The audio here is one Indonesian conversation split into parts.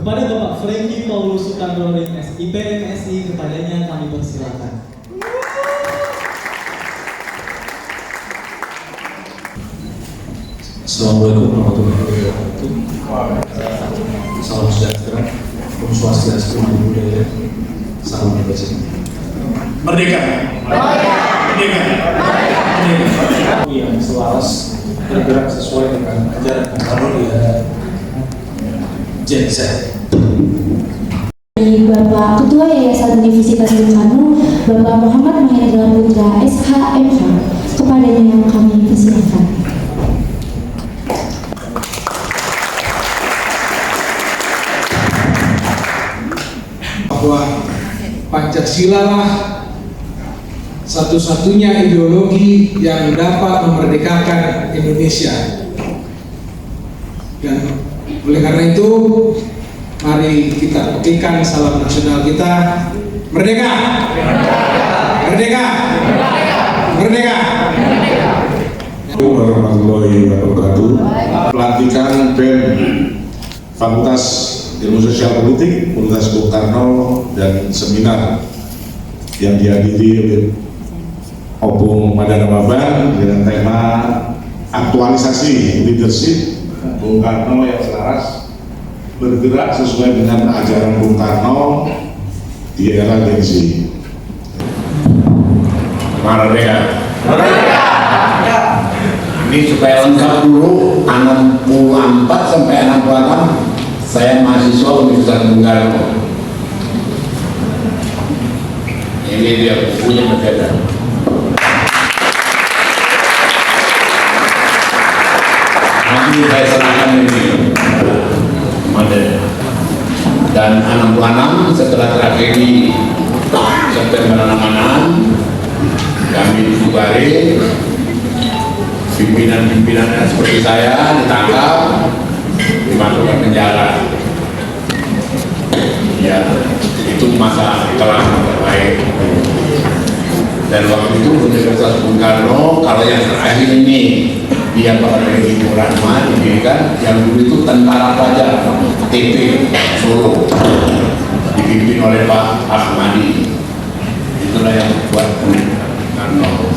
Kepada Bapak Franky Paulus Soekarno IPMSI, kepadanya kami persilakan. Assalamualaikum warahmatullahi wabarakatuh. Salam sejahtera, Om Swastiastu, Namo Buddhaya, salam kebajikan. Merdeka. Merdeka. Merdeka. Yang selaras bergerak sesuai dengan ajaran Bung Karno Gen Z. Dari Bapak Ketua Yayasan Universitas Bung Karno, Bapak Muhammad Mahendra Putra SHMH, kepadanya yang kami persilakan. Bahwa Pancasila lah satu-satunya ideologi yang dapat memerdekakan Indonesia. Dan oleh karena itu, mari kita petikan salam nasional kita, merdeka, merdeka, merdeka. Assalamualaikum warahmatullahi wabarakatuh. Pelantikan BEM Fakultas Ilmu Sosial Politik Universitas Bung Karno dan seminar yang dihadiri oleh Opung Madana Maban dengan tema aktualisasi leadership Bung Karno yang selaras bergerak sesuai dengan ajaran Bung Karno di era Gen Z. Merdeka. Ini supaya lengkap dulu, 64 sampai 66 saya mahasiswa Universitas Bung Karno. Ini dia bukunya berbeda. Nanti saya serahkan ini dan 66 setelah tragedi September 66 kami dibukari, pimpinan-pimpinan seperti saya ditangkap, dimasukkan penjara. Ya, itu masa kelam terbaik. Dan waktu itu Universitas Bung Karno, kalau yang terakhir ini dia pada Ibu Rahma didirikan, yang dulu itu Tentara Pelajar TP Solo, dipimpin oleh Pak Ahmadi. Itulah yang membuat Bung Karno.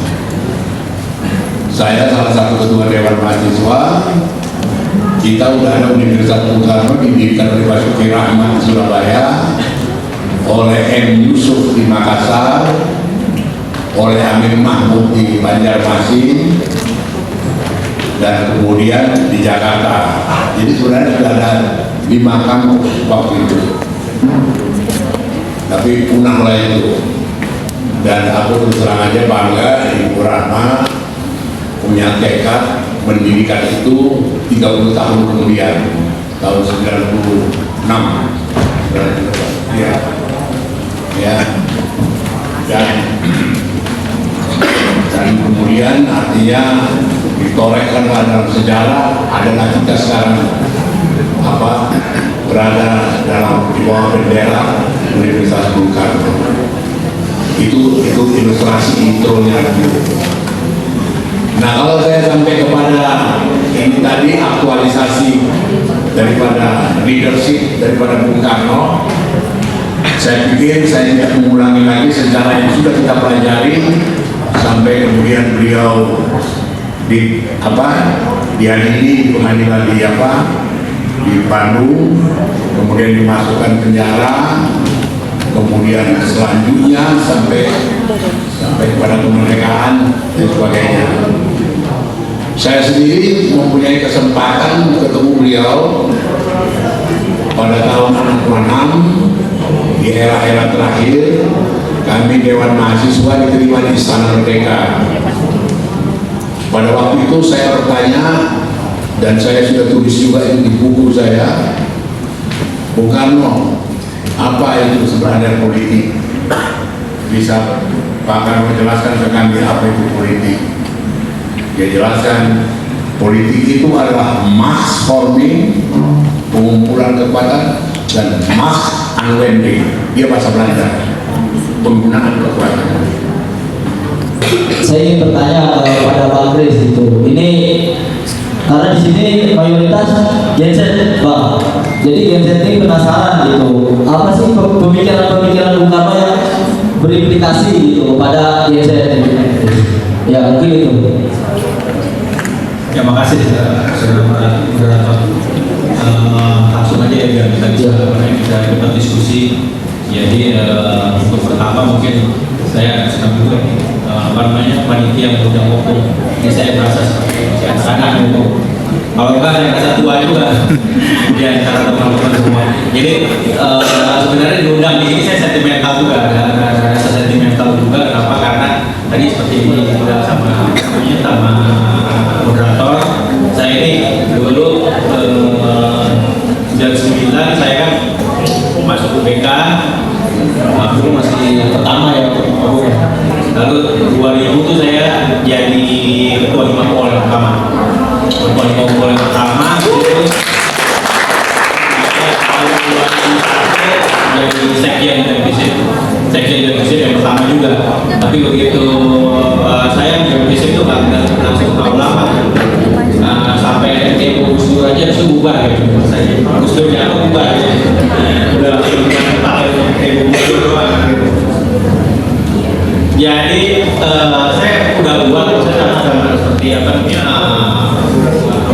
Saya salah satu ketua Dewan Mahasiswa. Kita udah ada Universitas Bung Karno didirikan oleh Pak Syukri Rahmat di Surabaya, oleh M. Yusuf di Makassar, oleh Amin Mahmud di Banjarmasin, dan kemudian di Jakarta. Jadi sebenarnya sudah ada 5 kampus waktu itu, tapi punahlah itu. Dan aku terus terang aja bangga Ibu Rahma punya tekad mendirikan itu 30 tahun kemudian, tahun 96 ya. Dan kemudian artinya ditorehkan dalam sejarah, adalah kita sekarang berada dalam di bawah bendera Universitas Bung Karno. Itu ilustrasi intronya. Nah, kalau saya sampai kepada ini tadi aktualisasi daripada leadership daripada Bung Karno, saya pikir saya tidak mengulangi lagi secara yang sudah kita pelajari sampai kemudian beliau dihadiri pengadilan di Bandung, kemudian dimasukkan penjara, kemudian selanjutnya sampai kepada kemerdekaan dan sebagainya. Saya sendiri mempunyai kesempatan ketemu beliau pada tahun 66 di era-era terakhir. Kami Dewan Mahasiswa diterima di Istana Merdeka. Pada waktu itu saya bertanya, dan saya sudah tulis juga itu di buku saya, Bung Karno, apa itu sebenarnya politik? Bisa Pak Karno menjelaskan ke kami apa itu politik? Dia jelaskan, politik itu adalah mass forming, pengumpulan kekuatan, dan mass unwinding. Dia bahasa Belanda, penggunaan kekuatan. Saya ingin bertanya kepada Pak Kris itu, ini karena di sini mayoritas Gen Z, Pak. Jadi Gen Z ini penasaran gitu, apa sih pemikiran-pemikiran Bung Karno yang berimplikasi gitu pada Gen Z ini? Ya mungkin itu. Ya makasih moderator. Langsung aja ya biar kita bisa kita diskusi. Jadi untuk pertama mungkin saya sedang dulu panitia mengundang hukum. Ini saya merasa seperti anak-anak hukum. Kalau enggak saya merasa tua juga di antara teman-teman semua. Jadi sebenarnya diundang di sini saya sentimental juga, ada rasa sentimental juga. Kenapa? Karena tadi seperti dibilang sama moderator, saya ini dulu 99 saya kan masuk UBK, dulu masih pertama ya, lalu 2000 tuh saya jadi ketua 5 pol yang pertama. Ketua 5 pol yang pertama itu tahun 2001 jadi sekjen defisit yang pertama juga. Tapi begitu saya di defisit itu nggak langsung tahun lama. Sampai tempo Gus Dur aja itu bubar gitu. Gus Dur ya bubar. Udah langsung tempo Gus Dur doang gitu. Jadi saya udah buat, saya sama seperti apa namanya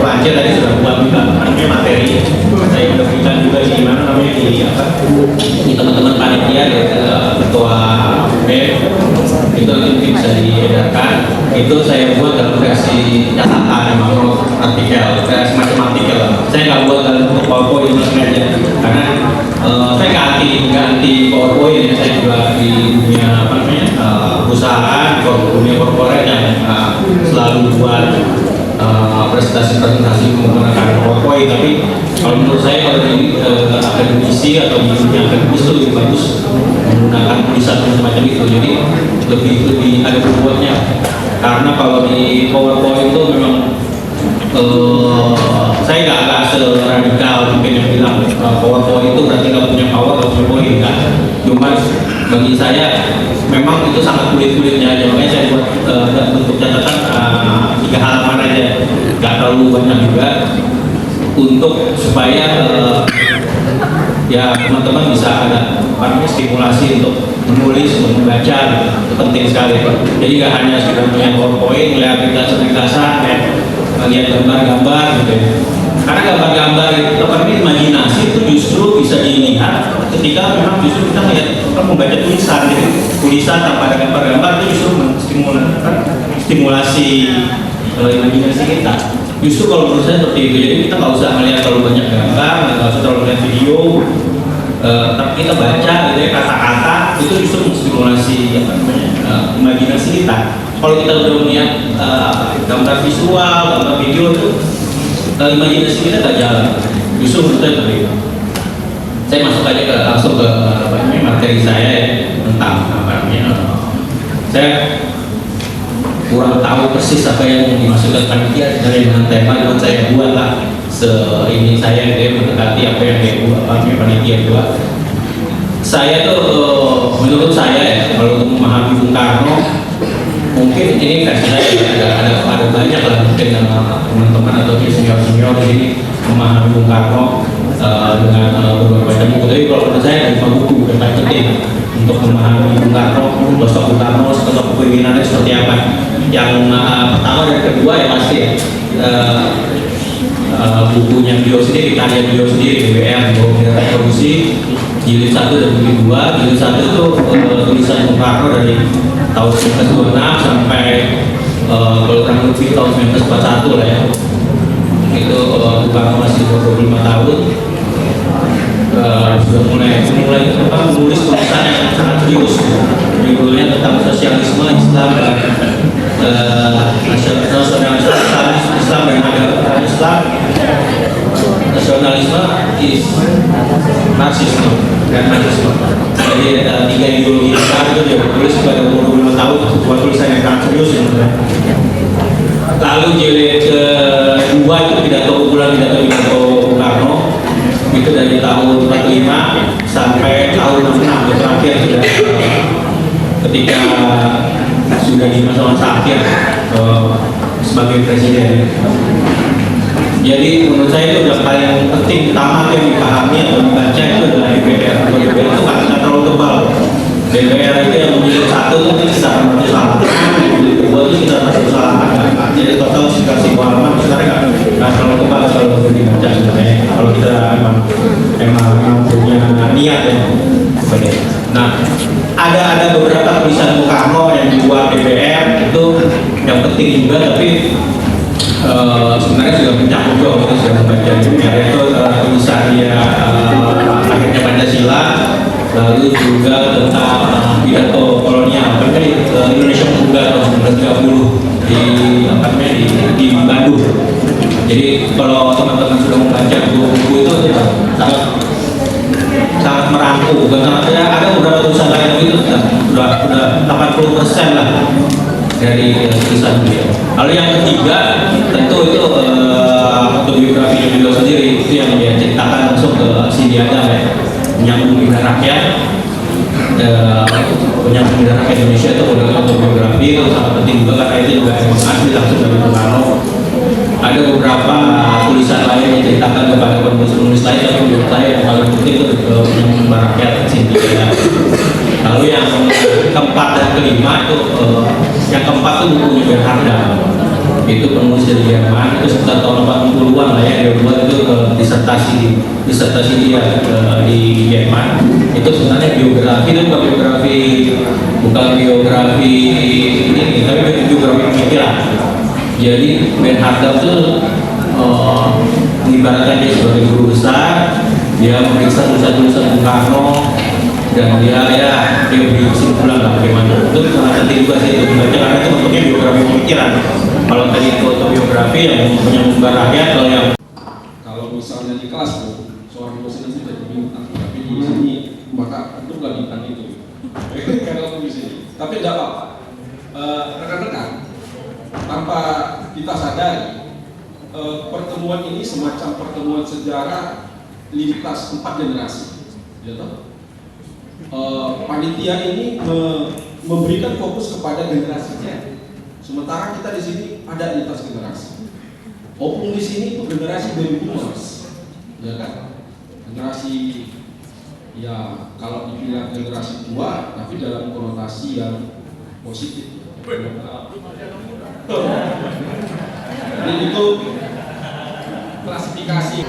Raja tadi sudah buat juga namanya materi. Saya udah berikan juga di mana namanya di teman-teman panitia ya, ketua BEM itu mungkin bisa diedarkan. Itu saya buat dalam versi catatan memang artikel, semacam artikel. Saya nggak buat dalam bentuk PowerPoint aja karena saya ganti PowerPoint. Saya juga di dunia apa namanya perusahaan, dunia korporat yang selalu buat presentasi menggunakan PowerPoint. Tapi kalau menurut saya kalau di akademisi atau di dunia akademis itu lebih bagus menggunakan tulisan semacam itu. Jadi lebih ada bobotnya. Karena kalau di PowerPoint itu memang saya nggak seradikal mungkin yang bilang PowerPoint itu berarti nggak punya power, nggak punya poin, kan? Cuman bagi saya memang itu sangat kulit-kulitnya aja, makanya saya buat bentuk catatan 3 halaman aja, nggak terlalu banyak juga untuk supaya ya teman-teman bisa ada stimulasi untuk menulis, membaca, itu penting sekali. Jadi nggak hanya sekedar punya PowerPoint, melihat ringkasan, lihat gambar-gambar gitu ya. Karena gambar-gambar itu imajinasi itu justru bisa dilihat ketika memang justru kita melihat membaca tulisan. Jadi tulisan tanpa ada gambar-gambar itu justru stimulasi imajinasi kita. Justru kalau menurut saya seperti itu. Jadi kita nggak usah melihat terlalu banyak gambar, nggak usah terlalu melihat video, tapi kita baca gitu ya, kata-kata itu justru menstimulasi imajinasi kita. Kalau kita udah melihat gambar visual, gambar video itu imajinasi kita nggak jalan. Justru menurut saya seperti itu. Saya masuk aja langsung ke materi saya ya, tentang saya kurang tahu persis apa yang dimaksudkan panitia dari dengan tema yang saya buat lah. Ini saya dia mendekati apa yang dia buat, apa yang panitia buat. Saya tuh menurut saya ya, kalau untuk memahami Bung Karno, mungkin ini versi saya ada banyak lah mungkin teman-teman atau senior di sini memahami Bung Karno dengan beberapa macam buku. Tapi kalau menurut saya ada 5 buku yang paling penting untuk memahami Bung Karno, sosok Bung Karno, sosok kepemimpinannya seperti apa. Yang pertama dan kedua ya pasti ya bukunya beliau sendiri, karya beliau sendiri, BBR, Revolusi, jilid 1 dan jilid 2. Jilid 1 itu tulisan Bung Karno dari tahun 1926 sampai kalau kurang lebih tahun 1941 lah ya. Itu Bung Karno masih 25 tahun. Sudah mulai menulis tulisan yang sangat serius. Judulnya tentang sosialisme Islam dan nasionalisme Islam dan agama Islam. Nasionalisme is Marxisme dan Marxisme. Jadi ada 3 ideologi besar itu dia tulis pada umur 25 tahun, sebuah tulisan yang sangat serius sebenarnya. Lalu jilid kedua itu pidato Bung Karno itu dari tahun 45 sampai tahun 66 terakhir sudah ketika sudah di masa-masa akhir sebagai presiden. Jadi menurut saya itu udah paling penting, utama yang dipahami atau dibaca itu adalah DPR. DPR itu nggak terlalu tebal. DPR itu yang menjadi satu itu sekitar 600 halaman, yang kedua itu sekitar 400 halaman. Jadi total sekitar 1000 halaman. Sebenarnya nggak terlalu tebal kalau untuk dibaca sebenarnya. Kalau kita emang punya niat ya. Nah, ada beberapa tulisan Bung Karno yang di luar DPR itu yang penting juga, tapi sebenarnya sudah mencakup juga untuk sudah membaca DPR itu tulisan dia akhirnya Pancasila, lalu juga tentang pidato kolonial kan Indonesia Muda tahun 1930 di Bandung. Jadi kalau teman-teman sudah membaca buku itu sangat merangkum, bukan sangat ya, ada beberapa tulisan lain itu sudah 80% lah dari tulisan beliau. Lalu yang ketiga tentu itu autobiografi beliau sendiri, itu yang dia ceritakan langsung ke Sindiada ya, menyambung bidang rakyat, menyambung bidang rakyat Indonesia itu autobiografi itu sangat penting juga karena itu juga emang asli langsung dari Bung Karno. Ada beberapa tulisan lain yang ceritakan kepada penulis lain, tapi menurut saya yang paling penting itu menyambung rakyat Sindiada. Lalu yang keempat dan kelima itu yang keempat itu bukunya Bernharda, itu penulis dari Jerman, itu sekitar tahun 80-an lah ya, dia buat itu disertasi dia di Jerman. Itu sebenarnya biografi, itu bukan biografi ini, tapi biografi pemikiran. Jadi Bernharda itu mengibaratkan dia sebagai guru besar, dia memeriksa tulisan-tulisan Bung Karno, dan dia beri kesimpulan lah bagaimana. Itu sangat penting juga sih untuk dibaca karena itu bentuknya biografi pemikiran. Kalau tadi itu autobiografi yang menyambung rakyat, kalau misalnya di kelas seorang dosen itu jadi bintang, tapi di sini maka itu nggak bintang itu. Kalau di sini, tapi tidak apa-apa. Rekan-rekan, tanpa kita sadari, pertemuan ini semacam pertemuan sejarah lintas 4 generasi, ya toh? Panitia ini memberikan fokus kepada generasinya, sementara kita di sini ada lintas generasi. Opung di sini itu generasi baby boomers, ya kan? Generasi ya kalau dibilang generasi tua, tapi dalam konotasi yang positif. Jadi itu klasifikasi.